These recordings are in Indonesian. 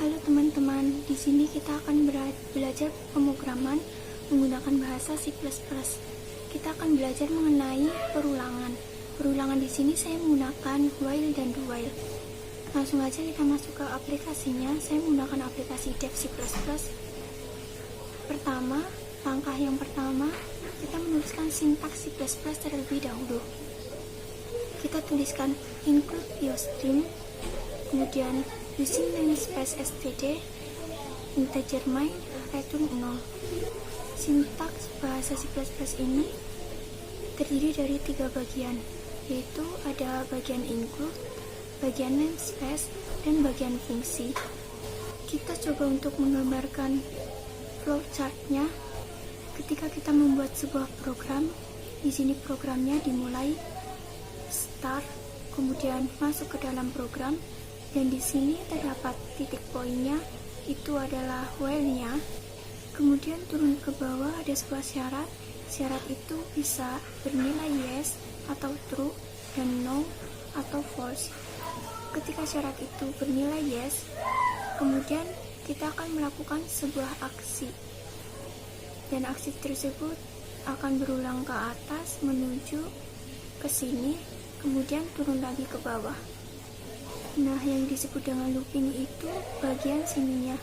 Halo teman-teman, di sini kita akan belajar pemrograman menggunakan bahasa C++. Kita akan belajar mengenai perulangan. Perulangan di sini saya menggunakan while dan do while. Langsung aja kita masuk ke aplikasinya. Saya menggunakan aplikasi Dev C++. Langkah yang pertama, kita menuliskan sintaks C++ terlebih dahulu. Kita tuliskan include iostream, kemudian using namespace std, integer main, return 0. Sintaks bahasa C++ ini terdiri dari 3 bagian, yaitu ada bagian include, bagian namespace, dan bagian fungsi. Kita coba untuk menggambarkan flowchart-nya. Ketika kita membuat sebuah program, di sini programnya dimulai start, kemudian masuk ke dalam program, dan di sini terdapat titik poinnya, itu adalah while-nya. Kemudian turun ke bawah ada sebuah syarat. Syarat itu bisa bernilai yes atau true dan no atau false. Ketika syarat itu bernilai yes, kemudian kita akan melakukan sebuah aksi, dan aksi tersebut akan berulang ke atas menuju ke sini, kemudian turun lagi ke bawah. Nah, yang disebut dengan looping itu bagian sininya.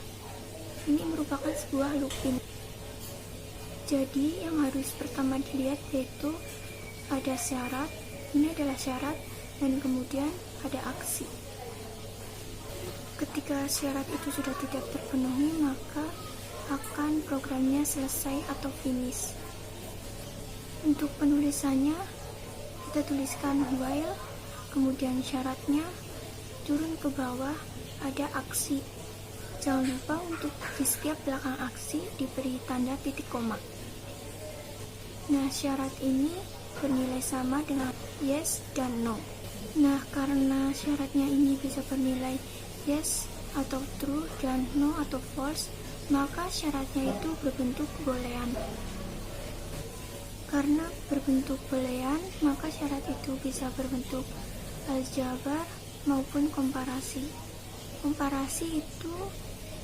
Ini merupakan sebuah looping. Jadi yang harus pertama dilihat yaitu ada syarat, ini adalah syarat, dan kemudian ada aksi. Ketika syarat itu sudah tidak terpenuhi, maka akan programnya selesai atau finish. Untuk penulisannya, kita tuliskan while, kemudian syaratnya, turun ke bawah ada aksi. Jangan lupa untuk di setiap belakang aksi diberi tanda titik koma. Nah, syarat ini bernilai sama dengan yes dan no. Nah, karena syaratnya ini bisa bernilai yes atau true dan no atau false, maka syaratnya itu berbentuk boolean. Karena berbentuk boolean, maka syarat itu bisa berbentuk aljabar maupun komparasi. Komparasi itu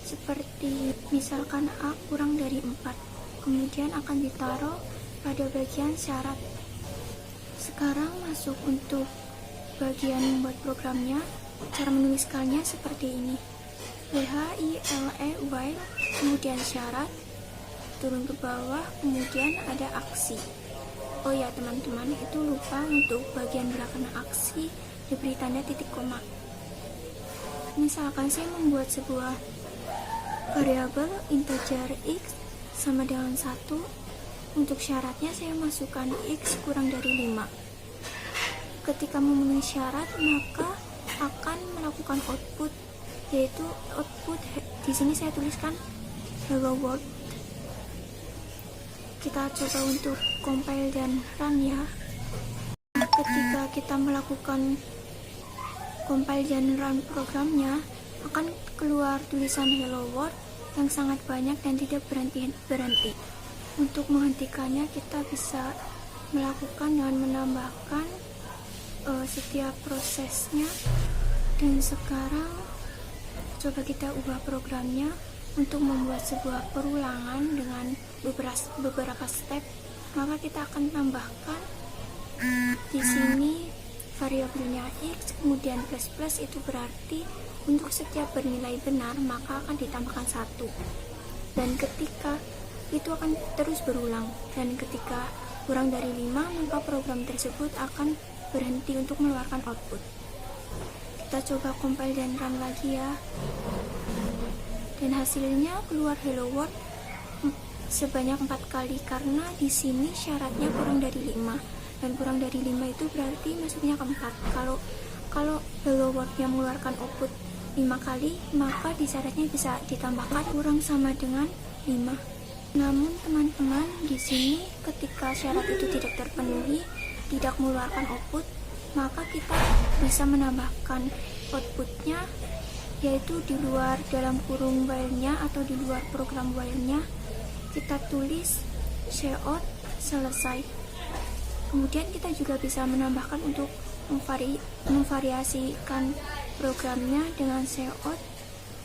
seperti misalkan A kurang dari 4, kemudian akan ditaruh pada bagian syarat. Sekarang masuk untuk bagian membuat programnya. Cara menuliskannya seperti ini: while, kemudian syarat, turun ke bawah, kemudian ada aksi. Oh ya teman-teman, itu lupa untuk bagian belakang aksi diberi tanda titik koma. Misalkan saya membuat sebuah variabel integer x sama dengan 1. Untuk syaratnya saya masukkan x kurang dari 5. Ketika memenuhi syarat, maka akan melakukan output, yaitu output di sini saya tuliskan hello world. Kita coba untuk compile dan run ya. Ketika kita melakukan compile dan run programnya, akan keluar tulisan hello world yang sangat banyak dan tidak berhenti. Untuk menghentikannya, kita bisa melakukan dengan menambahkan setiap prosesnya. Dan sekarang coba kita ubah programnya untuk membuat sebuah perulangan dengan beberapa step. Maka kita akan tambahkan di sini variabelnya x, kemudian plus itu berarti untuk setiap bernilai benar maka akan ditambahkan 1. Dan ketika itu akan terus berulang, dan ketika kurang dari 5 maka program tersebut akan berhenti untuk mengeluarkan output. Kita coba compile dan run lagi ya. Dan hasilnya keluar hello world sebanyak 4 kali, karena di sini syaratnya kurang dari 5, dan kurang dari 5 itu berarti masuknya ke 4. Kalau hello world-nya mengeluarkan output 5 kali, maka di syaratnya bisa ditambahkan kurang sama dengan 5. Namun teman-teman, di sini ketika syarat itu tidak terpenuhi, tidak mengeluarkan output, maka kita bisa menambahkan outputnya, yaitu di luar dalam kurung while-nya atau di luar program while-nya. Kita tulis cout selesai. Kemudian kita juga bisa menambahkan untuk memvariasikan programnya dengan cout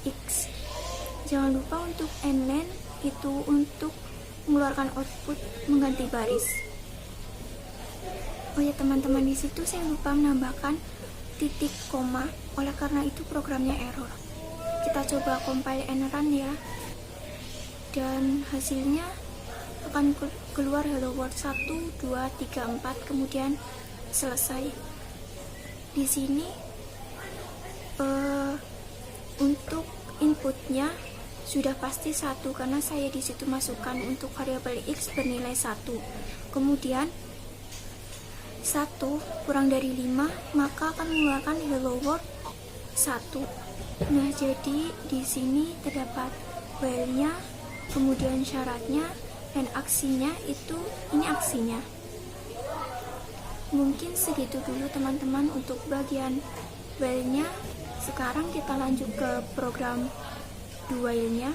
x Jangan lupa untuk endline itu untuk mengeluarkan output mengganti baris. Oh ya teman-teman, di situ saya lupa menambahkan titik koma, oleh karena itu programnya error. Kita coba compile and run ya, dan hasilnya akan keluar hello world 1, 2, 3, 4, kemudian selesai. Di sini untuk inputnya sudah pasti 1 karena saya di situ masukkan untuk variabel x bernilai 1. Kemudian 1 kurang dari 5 maka akan mengeluarkan hello world 1. Nah, jadi di sini terdapat while-nya, kemudian syaratnya, dan aksinya itu ini aksinya. Mungkin segitu dulu teman-teman untuk bagian while-nya. Sekarang kita lanjut ke program do while-nya.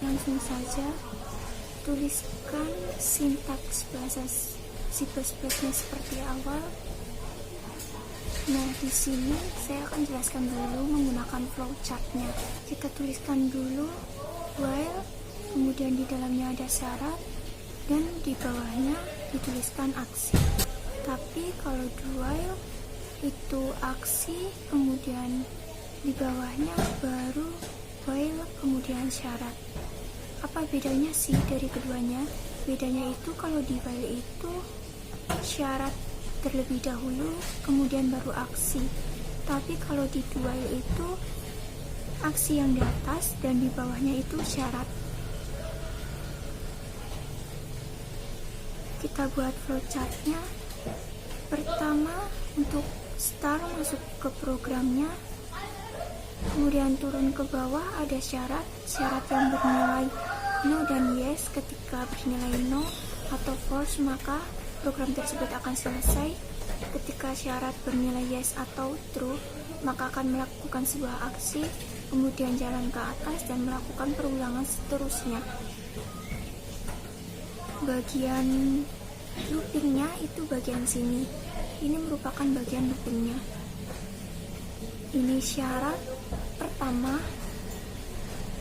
Langsung saja tuliskan sintaks bahasa C++ nya seperti awal. Nah, di sini saya akan jelaskan dulu menggunakan flowchart-nya. Kita tuliskan dulu while, kemudian di dalamnya ada syarat, dan di bawahnya dituliskan aksi. Tapi kalau do while itu aksi, kemudian di bawahnya baru while, kemudian syarat. Apa bedanya sih dari keduanya? Bedanya itu kalau di while itu syarat terlebih dahulu, kemudian baru aksi. Tapi kalau di do while itu aksi yang di atas dan di bawahnya itu syarat. Kita buat flowchart-nya. Pertama, untuk start masuk ke programnya, kemudian turun ke bawah ada syarat yang bernilai no dan yes. Ketika bernilai no atau false maka program tersebut akan selesai. Ketika syarat bernilai yes atau true maka akan melakukan sebuah aksi, kemudian jalan ke atas dan melakukan perulangan seterusnya. Bagian loopingnya itu bagian sini. Ini merupakan bagian loopingnya. Ini syarat pertama,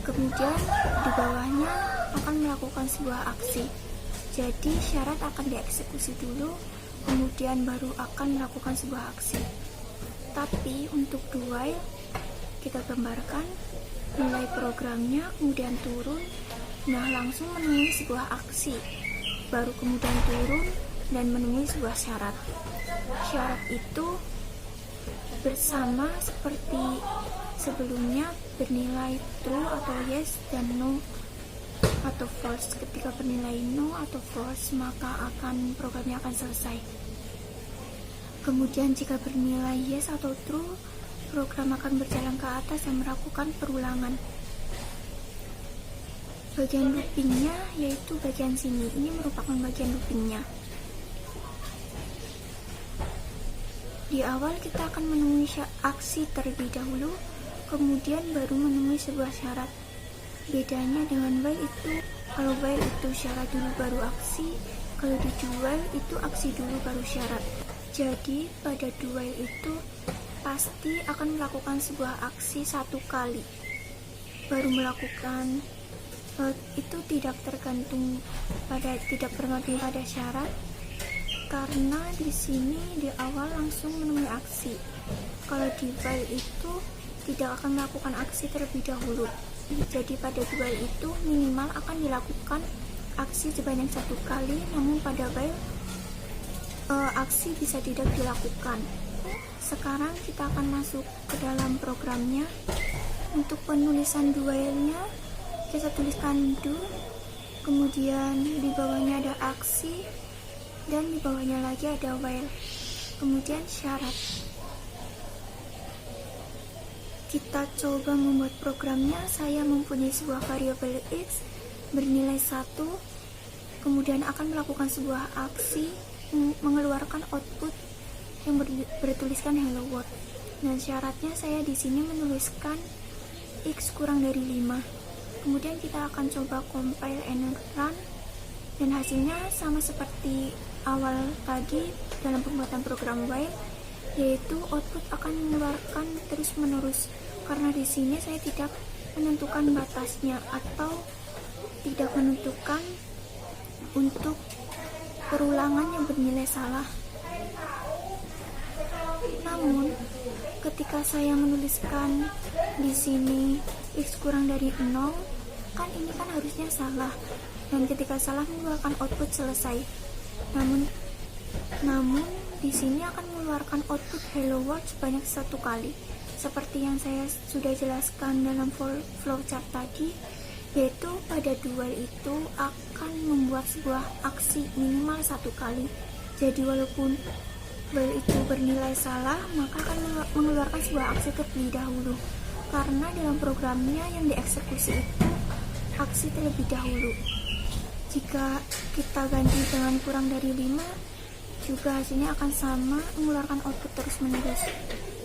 kemudian di bawahnya akan melakukan sebuah aksi. Jadi syarat akan dieksekusi dulu, kemudian baru akan melakukan sebuah aksi. Tapi untuk do while kita gambarkan nilai programnya, kemudian turun, nah langsung menemui sebuah aksi, baru kemudian turun dan menemui sebuah syarat. Syarat itu bersama seperti sebelumnya bernilai true atau yes dan no atau false. Ketika bernilai no atau false maka programnya akan selesai. Kemudian jika bernilai yes atau true, program akan berjalan ke atas dan melakukan perulangan. Bagian loopingnya yaitu bagian sini. Ini merupakan bagian loopingnya. Di awal kita akan menemui aksi terlebih dahulu, kemudian baru menemui sebuah syarat. Bedanya dengan while itu, kalau while itu syarat dulu baru aksi, kalau di do while itu aksi dulu baru syarat. Jadi pada do while itu pasti akan melakukan sebuah aksi satu kali, baru melakukan itu tidak bergantung pada syarat, karena di sini di awal langsung menemui aksi. Kalau di while itu tidak akan melakukan aksi terlebih dahulu. Jadi pada do while itu minimal akan dilakukan aksi sebanyak satu kali, namun pada while aksi bisa tidak dilakukan. Sekarang kita akan masuk ke dalam programnya. Untuk penulisan do while-nya kita tuliskan do, kemudian di bawahnya ada aksi, dan di bawahnya lagi ada while, kemudian syarat. Kita coba membuat programnya. Saya mempunyai sebuah variabel x bernilai 1, kemudian akan melakukan sebuah aksi mengeluarkan output yang bertuliskan hello world. Dan syaratnya saya di sini menuliskan x kurang dari 5. Kemudian kita akan coba compile and run, dan hasilnya sama seperti awal tadi dalam pembuatan program while, yaitu output akan mengeluarkan terus menerus. Karena di sini saya tidak menentukan batasnya atau tidak menentukan untuk perulangan yang bernilai salah. Namun, ketika saya menuliskan di sini x kurang dari 0, kan ini kan harusnya salah. Dan ketika salah mengeluarkan output selesai. Namun di sini akan mengeluarkan output hello world sebanyak 1 kali. Seperti yang saya sudah jelaskan dalam flowchart tadi, yaitu pada dual itu akan membuat sebuah aksi minimal 1 kali. Jadi walaupun dual itu bernilai salah, maka akan mengeluarkan sebuah aksi terlebih dahulu, karena dalam programnya yang dieksekusi itu aksi terlebih dahulu. Jika kita ganti dengan kurang dari 5, juga hasilnya akan sama, mengeluarkan output terus-menerus.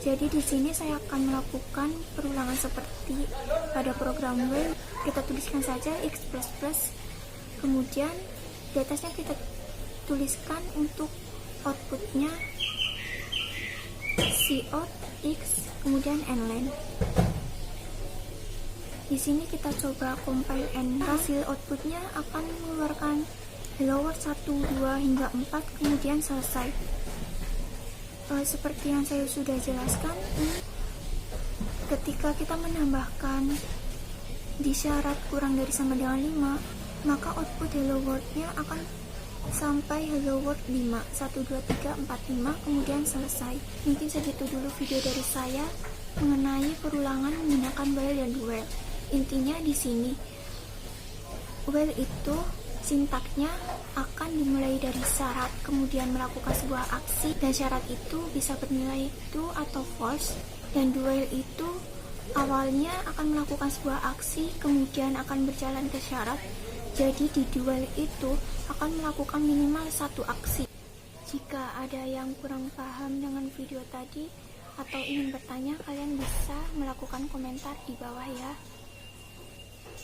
Jadi di sini saya akan melakukan perulangan seperti pada program while. Kita tuliskan saja x++, kemudian di atasnya kita tuliskan untuk outputnya cout x, kemudian nlen. Di sini kita coba compile and hasil outputnya akan mengeluarkan hello world 1, 2, hingga 4, kemudian selesai. Seperti yang saya sudah jelaskan, ketika kita menambahkan di syarat kurang dari sama dengan 5, maka output hello world-nya akan sampai hello world 5, 1, 2, 3, 4, 5, kemudian selesai. Mungkin segitu dulu video dari saya mengenai perulangan menggunakan while dan do while. Intinya di sini, while itu sintaknya akan dimulai dari syarat, kemudian melakukan sebuah aksi, dan syarat itu bisa bernilai true atau false. Dan do while itu awalnya akan melakukan sebuah aksi, kemudian akan berjalan ke syarat. Jadi di do while itu akan melakukan minimal 1 aksi. Jika ada yang kurang paham dengan video tadi atau ingin bertanya, kalian bisa melakukan komentar di bawah ya.